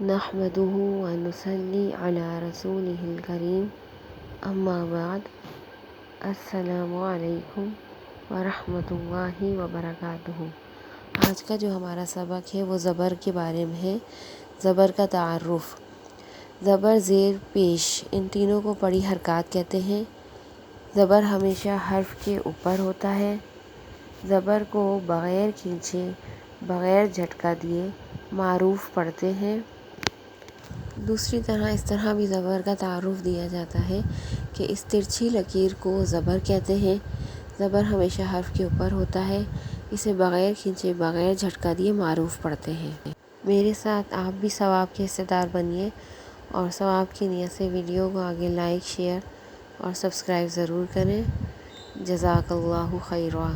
नहमदुहु व नुसल्ली अला रसूलिहिल करीम, अम्मा बाद। अस्सलामु अलैकुम व रहमतुल्लाहि व बरकातुहू। आज का जो हमारा सबक है वो ज़बर के बारे में है। ज़बर का तारुफ़। ज़बर, ज़ेर, पेश, इन तीनों को पड़ी हरकत कहते हैं। ज़बर हमेशा हर्फ के ऊपर होता है। ज़बर को बग़ैर खींचे, बग़ैर झटका दिए मारूफ़ पढ़ते हैं। दूसरी तरह इस तरह भी ज़बर का तारुफ़ दिया जाता है कि इस तिरछी लकीर को ज़बर कहते हैं। ज़बर हमेशा हर्फ के ऊपर होता है। इसे बग़ैर खींचे, बग़ैर झटका दिए मारूफ़ पढ़ते हैं। मेरे साथ आप भी सवाब के हिस्सेदार बनिए और सवाब की नीयत से वीडियो को आगे लाइक, शेयर और सब्सक्राइब ज़रूर करें। जज़ाकल्लाहु खैरा।